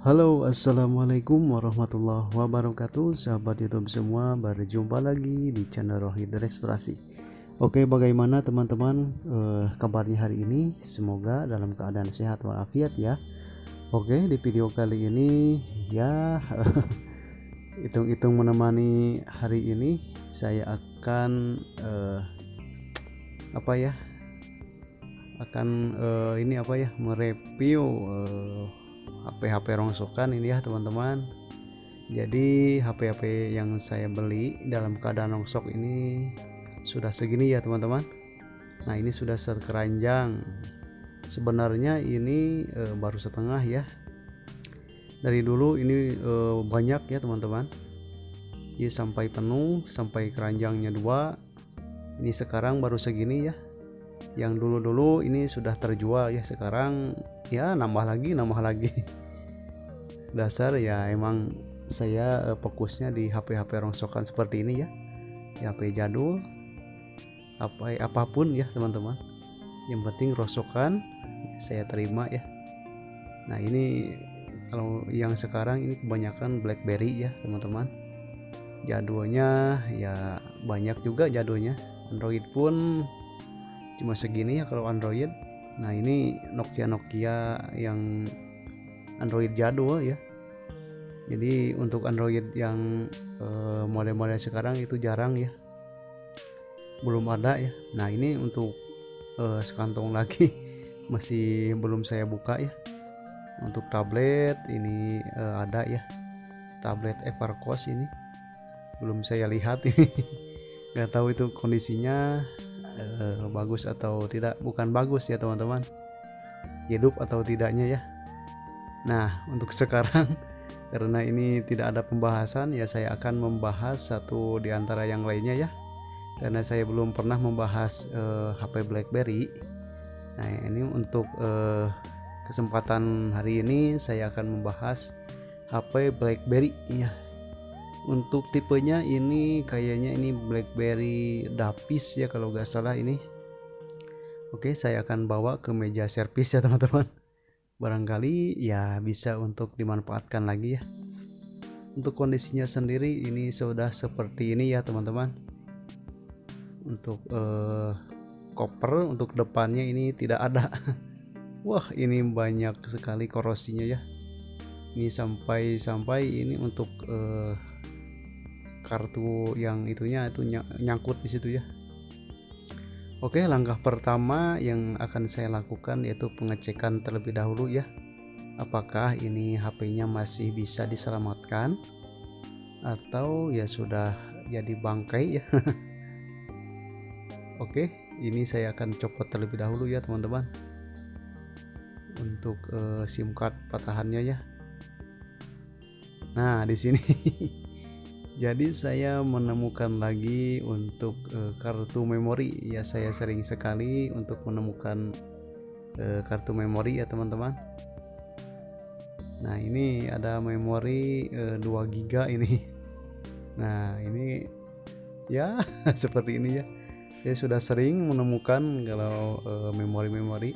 Halo, assalamualaikum warahmatullahi wabarakatuh. Sahabat YouTube semua, berjumpa lagi di channel Rohid Restorasi. Oke, bagaimana teman-teman kabarnya hari ini? Semoga dalam keadaan sehat walafiat ya. Oke, di video kali ini ya hitung-hitung menemani hari ini saya akan apa ya? Ini apa ya? Mereview HP-HP rongsokan ini ya teman-teman. Jadi HP-HP yang saya beli dalam keadaan rongsok ini sudah segini ya teman-teman. Nah ini sudah sekeranjang. Sebenarnya ini baru setengah ya. Dari dulu ini banyak ya teman-teman. Jadi sampai penuh, sampai keranjangnya 2. Ini sekarang baru segini ya. Yang dulu-dulu ini sudah terjual ya, sekarang ya nambah lagi dasar ya, emang saya fokusnya di HP-HP rongsokan seperti ini ya, HP jadul apapun ya teman-teman, yang penting rongsokan saya terima ya. Nah ini kalau yang sekarang ini kebanyakan BlackBerry ya teman-teman, jadulnya ya banyak juga jadulnya. Android pun cuma segini ya kalau Android. Nah ini Nokia yang Android jadul ya. Jadi untuk Android yang model-model sekarang itu jarang ya, belum ada ya. Nah ini untuk sekantong lagi masih belum saya buka ya. Untuk tablet ini ada ya, tablet Evercost ini belum saya lihat ini nggak tahu itu kondisinya bagus atau tidak. Bukan bagus ya teman-teman, hidup atau tidaknya ya. Nah untuk sekarang karena ini tidak ada pembahasan ya, saya akan membahas satu di antara yang lainnya ya, karena saya belum pernah membahas HP BlackBerry. Nah ini untuk kesempatan hari ini saya akan membahas HP BlackBerry ya. Untuk tipenya ini kayaknya ini BlackBerry Dapis ya kalau nggak salah ini. Oke, saya akan bawa ke meja servis ya teman-teman. Barangkali ya bisa untuk dimanfaatkan lagi ya. Untuk kondisinya sendiri ini sudah seperti ini ya teman-teman. Untuk koper untuk depannya ini tidak ada. Wah ini banyak sekali korosinya ya. Ini sampai ini untuk kartu yang itunya itu nyangkut di situ ya. Oke, langkah pertama yang akan saya lakukan yaitu pengecekan terlebih dahulu ya, apakah ini HP-nya masih bisa diselamatkan atau ya sudah jadi bangkai ya. Oke, ini saya akan copot terlebih dahulu ya teman-teman untuk SIM card patahannya ya. Nah di sini jadi saya menemukan lagi untuk kartu memori ya. Saya sering sekali untuk menemukan kartu memori ya teman-teman. Nah ini ada memori 2 GB ini. Nah ini ya seperti ini ya. Saya sudah sering menemukan kalau memori-memori.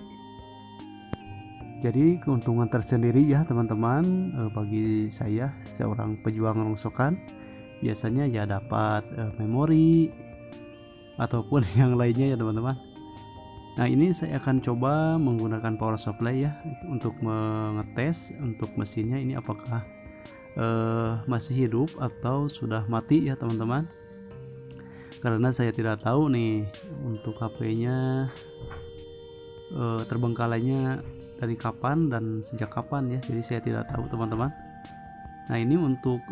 Jadi keuntungan tersendiri ya teman-teman bagi saya seorang pejuang rongsokan. Biasanya ya dapat memori ataupun yang lainnya ya teman-teman. Nah ini saya akan coba menggunakan power supply ya untuk mengetes untuk mesinnya ini apakah masih hidup atau sudah mati ya teman-teman, karena saya tidak tahu nih untuk HP-nya terbengkalainya dari kapan dan sejak kapan ya, jadi saya tidak tahu teman-teman. Nah ini untuk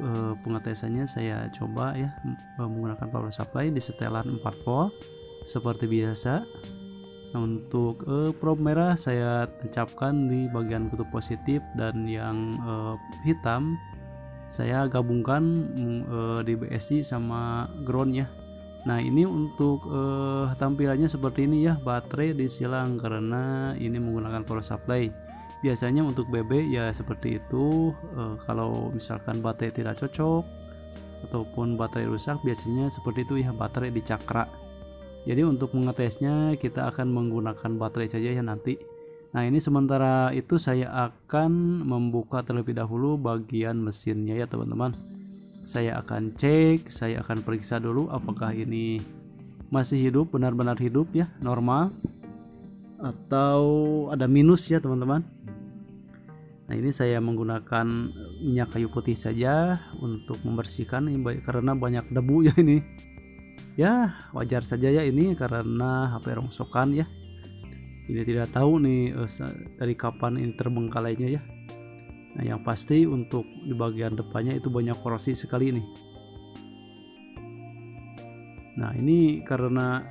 pengetesannya saya coba ya menggunakan power supply di setelan 4 volt seperti biasa. Nah untuk probe merah saya tancapkan di bagian kutub positif dan yang hitam saya gabungkan di BSC sama ground ya. Nah ini untuk tampilannya seperti ini ya, baterai disilang karena ini menggunakan power supply. Biasanya untuk BB ya seperti itu. Kalau misalkan baterai tidak cocok ataupun baterai rusak biasanya seperti itu ya, baterai dicakra. Jadi untuk mengetesnya kita akan menggunakan baterai saja ya nanti. Nah, ini sementara itu saya akan membuka terlebih dahulu bagian mesinnya ya teman-teman. Saya akan cek, saya akan periksa dulu apakah ini masih hidup, benar-benar hidup ya, normal, atau ada minus ya teman-teman. Nah, ini saya menggunakan minyak kayu putih saja untuk membersihkan ini karena banyak debu ya ini. Ya, wajar saja ya ini karena HP rongsokan ya. Ini tidak tahu nih dari kapan ini terbengkalainya ya. Nah, yang pasti untuk di bagian depannya itu banyak korosi sekali nih. Nah, ini karena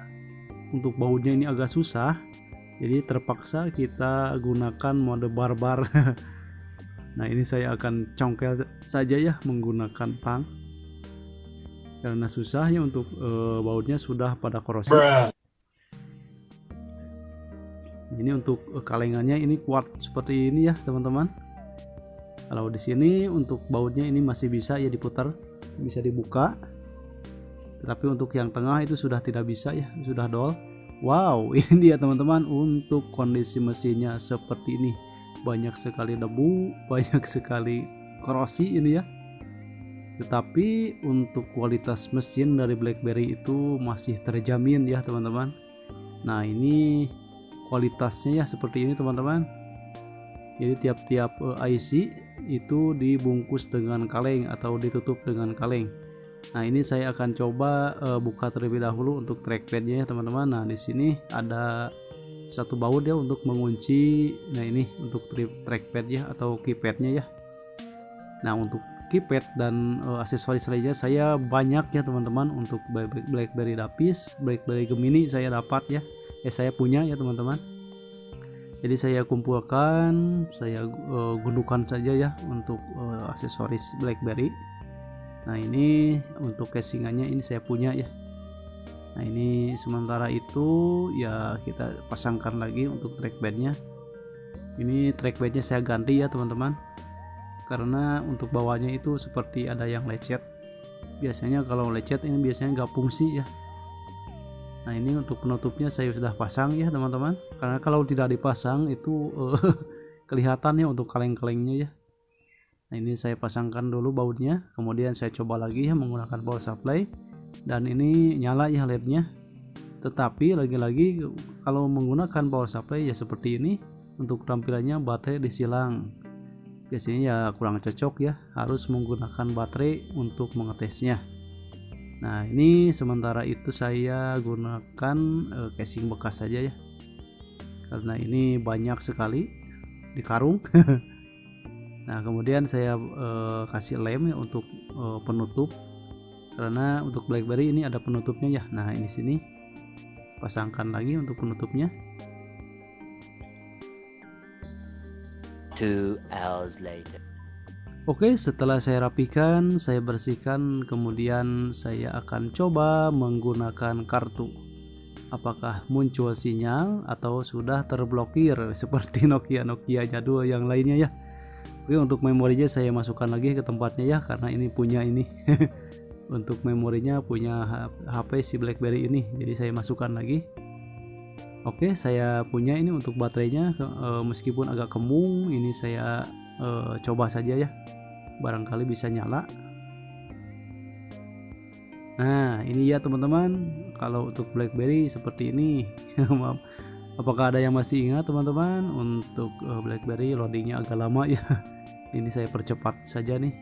untuk bautnya ini agak susah, jadi terpaksa kita gunakan mode barbar. Nah, ini saya akan congkel saja ya menggunakan tang, karena susah ya untuk bautnya sudah pada korosi. Ini untuk kalengannya ini kuat seperti ini ya teman-teman. Kalau di sini untuk bautnya ini masih bisa ya diputar, bisa dibuka. Tetapi untuk yang tengah itu sudah tidak bisa ya, sudah dol. Wow, ini dia teman-teman untuk kondisi mesinnya seperti ini. Banyak sekali debu, banyak sekali korosi ini ya. Tetapi untuk kualitas mesin dari BlackBerry itu masih terjamin ya teman-teman. Nah, ini kualitasnya ya seperti ini teman-teman. Jadi tiap-tiap IC itu dibungkus dengan kaleng atau ditutup dengan kaleng. Nah, ini saya akan coba buka terlebih dahulu untuk trackpadnya ya teman-teman. Nah, di sini ada satu baut ya untuk mengunci. Nah, ini untuk trackpad ya atau keypadnya ya. Nah, untuk keypad dan aksesoris lainnya saya banyak ya teman-teman. Untuk BlackBerry Lapis, BlackBerry Gemini saya dapat ya. Saya punya ya teman-teman. Jadi saya kumpulkan, saya gundukan saja ya untuk aksesoris BlackBerry. Nah, ini untuk casingannya ini saya punya ya. Nah, ini sementara itu ya kita pasangkan lagi untuk trackpadnya. Ini trackpadnya saya ganti ya teman-teman, karena untuk bawahnya itu seperti ada yang lecet. Biasanya kalau lecet ini biasanya nggak fungsi ya. Nah, ini untuk penutupnya saya sudah pasang ya teman-teman, karena kalau tidak dipasang itu kelihatan ya untuk kaleng-kalengnya ya. Nah, ini saya pasangkan dulu bautnya, kemudian saya coba lagi ya menggunakan power supply, dan ini nyala ya lednya. Tetapi lagi-lagi kalau menggunakan power supply ya seperti ini, untuk tampilannya baterai disilang. Biasanya ya kurang cocok ya, harus menggunakan baterai untuk mengetesnya. Nah, ini sementara itu saya gunakan casing bekas saja ya, karena ini banyak sekali di karung. Nah, kemudian saya kasih lem ya untuk penutup, karena untuk BlackBerry ini ada penutupnya ya. Nah, ini sini pasangkan lagi untuk penutupnya. 2 hours later. Oke, setelah saya rapikan, saya bersihkan, kemudian saya akan coba menggunakan kartu. Apakah muncul sinyal atau sudah terblokir seperti Nokia jadul yang lainnya ya. Oke, untuk memorinya saya masukkan lagi ke tempatnya ya, karena ini punya ini. Untuk memorinya punya HP si BlackBerry ini, jadi saya masukkan lagi. Oke, saya punya ini untuk baterainya, meskipun agak kembung, ini saya coba saja ya, barangkali bisa nyala. Nah, ini ya teman-teman, kalau untuk BlackBerry seperti ini. Apakah ada yang masih ingat teman-teman? Untuk BlackBerry loadingnya agak lama ya. Ini saya percepat saja nih.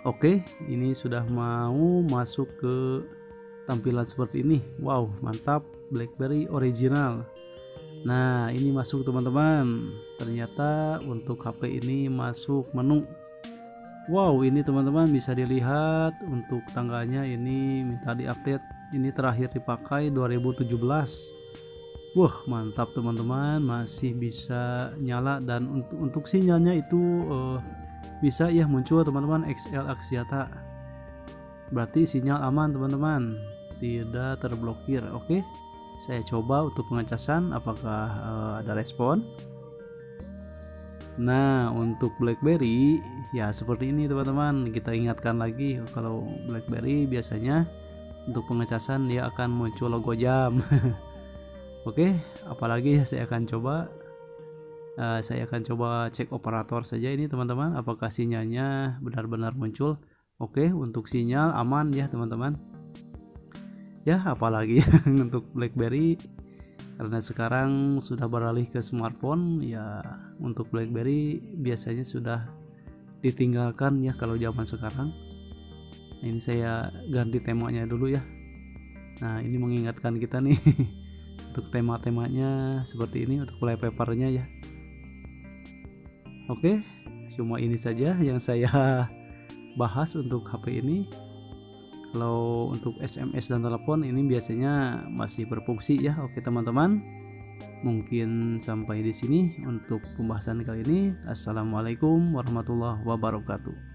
Oke, ini sudah mau masuk ke tampilan seperti ini. Wow, mantap, BlackBerry original. Nah, ini masuk teman-teman. Ternyata untuk HP ini masuk menu. Wow, ini teman-teman bisa dilihat untuk tanggalnya ini minta diupdate. Ini terakhir dipakai 2017. Wah, mantap teman-teman, masih bisa nyala, dan untuk sinyalnya itu bisa ya muncul teman-teman XL Axiata. Berarti sinyal aman teman-teman, tidak terblokir. Oke, saya coba untuk pengecasan apakah ada respon. Nah, untuk BlackBerry ya seperti ini teman-teman. Kita ingatkan lagi, kalau BlackBerry biasanya untuk pengecasan dia akan muncul logo jam. Oke, apalagi saya akan coba cek operator saja ini teman-teman, apakah sinyalnya benar-benar muncul. Oke, untuk sinyal aman ya teman-teman. Ya, apalagi untuk BlackBerry, karena sekarang sudah beralih ke smartphone ya, untuk BlackBerry biasanya sudah ditinggalkan ya kalau zaman sekarang. Nah, ini saya ganti temanya dulu ya. Nah, ini mengingatkan kita nih untuk tema-temanya seperti ini untuk wallpapernya ya. Oke, cuma ini saja yang saya bahas untuk HP ini. Kalau untuk SMS dan telepon ini biasanya masih berfungsi ya. Oke teman-teman, mungkin sampai di sini untuk pembahasan kali ini. Assalamualaikum warahmatullahi wabarakatuh.